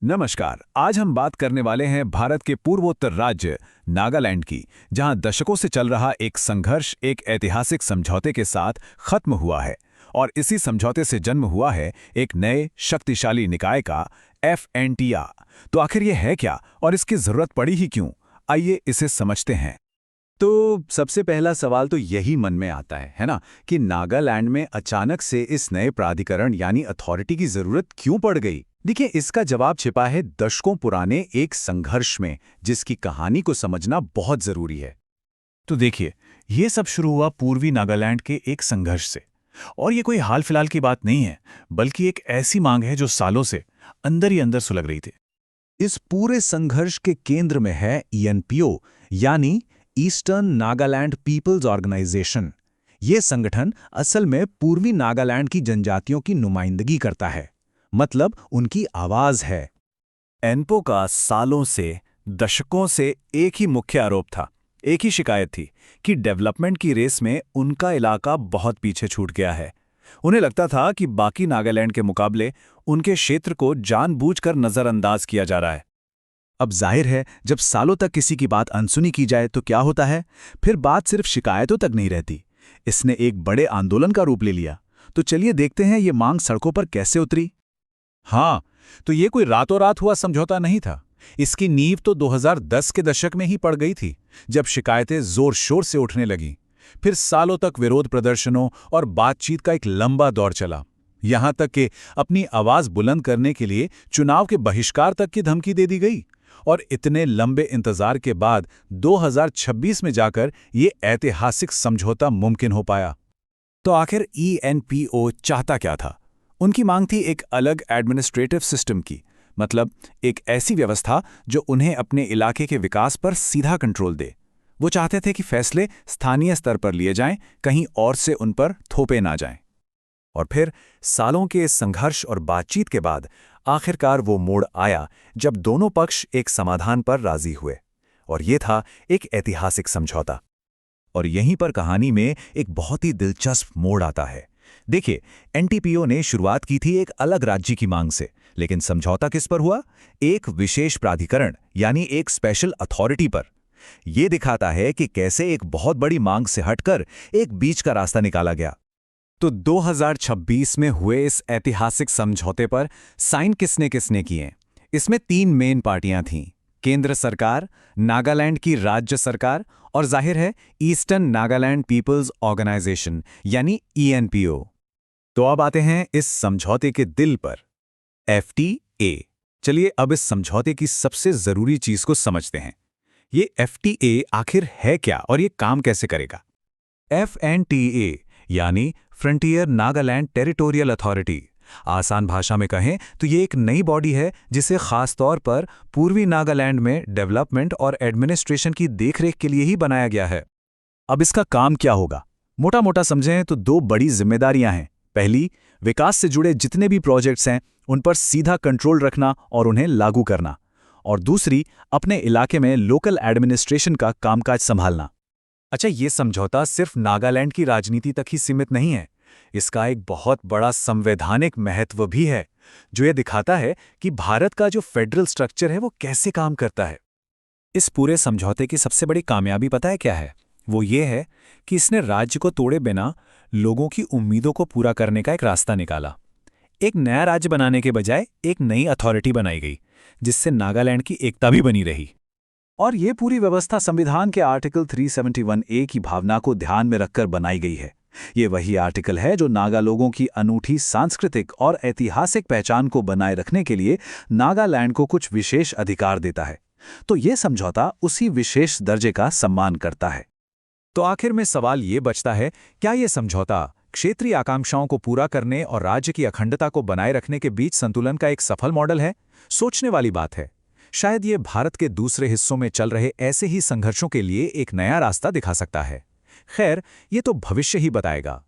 नमस्कार। आज हम बात करने वाले हैं भारत के पूर्वोत्तर राज्य नागालैंड की, जहां दशकों से चल रहा एक संघर्ष एक ऐतिहासिक समझौते के साथ खत्म हुआ है। और इसी समझौते से जन्म हुआ है एक नए शक्तिशाली निकाय का, FNTR। तो आखिर ये है क्या और इसकी जरूरत पड़ी ही क्यों? आइए इसे समझते हैं। तो सबसे पहला सवाल तो यही मन में आता है ना, कि नागालैंड में अचानक से इस नए प्राधिकरण यानी अथॉरिटी की जरूरत क्यों पड़ गई। देखिए, इसका जवाब छिपा है दशकों पुराने एक संघर्ष में, जिसकी कहानी को समझना बहुत जरूरी है। तो देखिए, ये सब शुरू हुआ पूर्वी नागालैंड के एक संघर्ष से। और ये कोई हाल फिलहाल की बात नहीं है, बल्कि एक ऐसी मांग है जो सालों से अंदर ही अंदर सुलग रही थी। इस पूरे संघर्ष के केंद्र में है ENPO, यानी ईस्टर्न नागालैंड पीपल्स ऑर्गेनाइजेशन। ये संगठन असल में पूर्वी नागालैंड की जनजातियों की नुमाइंदगी करता है, मतलब उनकी आवाज है। एनपो का सालों से, दशकों से एक ही मुख्य आरोप था, एक ही शिकायत थी कि डेवलपमेंट की रेस में उनका इलाका बहुत पीछे छूट गया है। उन्हें लगता था कि बाकी नागालैंड के मुकाबले उनके क्षेत्र को जानबूझकर नजरअंदाज किया जा रहा है। अब जाहिर है, जब सालों तक किसी की बात अनसुनी की जाए तो क्या होता है, फिर बात सिर्फ शिकायतों तक नहीं रहती। इसने एक बड़े आंदोलन का रूप ले लिया। तो चलिए देखते हैं ये मांग सड़कों पर कैसे उतरी। हाँ, तो ये कोई रातों रात हुआ समझौता नहीं था। इसकी नींव तो 2010 के दशक में ही पड़ गई थी, जब शिकायतें जोर शोर से उठने लगीं। फिर सालों तक विरोध प्रदर्शनों और बातचीत का एक लंबा दौर चला, यहां तक कि अपनी आवाज बुलंद करने के लिए चुनाव के बहिष्कार तक की धमकी दे दी गई। और इतने लंबे इंतजार के बाद 2026 में जाकर ये ऐतिहासिक समझौता मुमकिन हो पाया। तो आखिर ENPO चाहता क्या था? उनकी मांग थी एक अलग एडमिनिस्ट्रेटिव सिस्टम की, मतलब एक ऐसी व्यवस्था जो उन्हें अपने इलाके के विकास पर सीधा कंट्रोल दे। वो चाहते थे कि फैसले स्थानीय स्तर पर लिए जाएं, कहीं और से उन पर थोपे ना जाएं। और फिर सालों के इस संघर्ष और बातचीत के बाद आखिरकार वो मोड़ आया जब दोनों पक्ष एक समाधान पर राजी हुए। और ये था एक ऐतिहासिक समझौता। और यहीं पर कहानी में एक बहुत ही दिलचस्प मोड़ आता है। देखिए, NTPO ने शुरुआत की थी एक अलग राज्य की मांग से, लेकिन समझौता किस पर हुआ? एक विशेष प्राधिकरण यानी एक स्पेशल अथॉरिटी पर। यह दिखाता है कि कैसे एक बहुत बड़ी मांग से हटकर एक बीच का रास्ता निकाला गया। तो 2026 में हुए इस ऐतिहासिक समझौते पर साइन किसने किसने किए? इसमें 3 मेन पार्टियां थीं: केंद्र सरकार, नागालैंड की राज्य सरकार और जाहिर है ईस्टर्न नागालैंड पीपल्स ऑर्गेनाइजेशन यानी ENPO। तो अब आते हैं इस समझौते के दिल पर, FTA। चलिए अब इस समझौते की सबसे जरूरी चीज को समझते हैं। ये FTA आखिर है क्या और ये काम कैसे करेगा? FNTA यानी फ्रंटियर नागालैंड टेरिटोरियल अथॉरिटी। आसान भाषा में कहें तो ये एक नई बॉडी है जिसे खास तौर पर पूर्वी नागालैंड में डेवलपमेंट और एडमिनिस्ट्रेशन की देखरेख के लिए ही बनाया गया है। अब इसका काम क्या होगा? मोटा मोटा समझें तो 2 बड़ी जिम्मेदारियां हैं। पहली, विकास से जुड़े जितने भी प्रोजेक्ट्स हैं उन पर सीधा कंट्रोल रखना और उन्हें लागू करना। और दूसरी, अपने इलाके में लोकल एडमिनिस्ट्रेशन का कामकाज संभालना। अच्छा, ये समझौता सिर्फ नागालैंड की राजनीति तक ही सीमित नहीं है। इसका एक बहुत बड़ा संवैधानिक महत्व भी है, जो ये दिखाता है कि भारत का जो फेडरल स्ट्रक्चर है वो कैसे काम करता है। इस पूरे समझौते की सबसे बड़ी कामयाबी पता है क्या है? वो ये है कि इसने राज्य को तोड़े बिना लोगों की उम्मीदों को पूरा करने का एक रास्ता निकाला। एक नया राज्य बनाने के बजाय एक नई अथॉरिटी बनाई गई, जिससे नागालैंड की एकता भी बनी रही। और ये पूरी व्यवस्था संविधान के आर्टिकल 371A की भावना को ध्यान में रखकर बनाई गई है। ये वही आर्टिकल है जो नागा लोगों की अनूठी सांस्कृतिक और ऐतिहासिक पहचान को बनाए रखने के लिए नागालैंड को कुछ विशेष अधिकार देता है। तो ये समझौता उसी विशेष दर्जे का सम्मान करता है। तो आखिर में सवाल ये बचता है, क्या ये समझौता क्षेत्रीय आकांक्षाओं को पूरा करने और राज्य की अखंडता को बनाए रखने के बीच संतुलन का एक सफल मॉडल है? सोचने वाली बात है। शायद ये भारत के दूसरे हिस्सों में चल रहे ऐसे ही संघर्षों के लिए एक नया रास्ता दिखा सकता है। खैर, ये तो भविष्य ही बताएगा।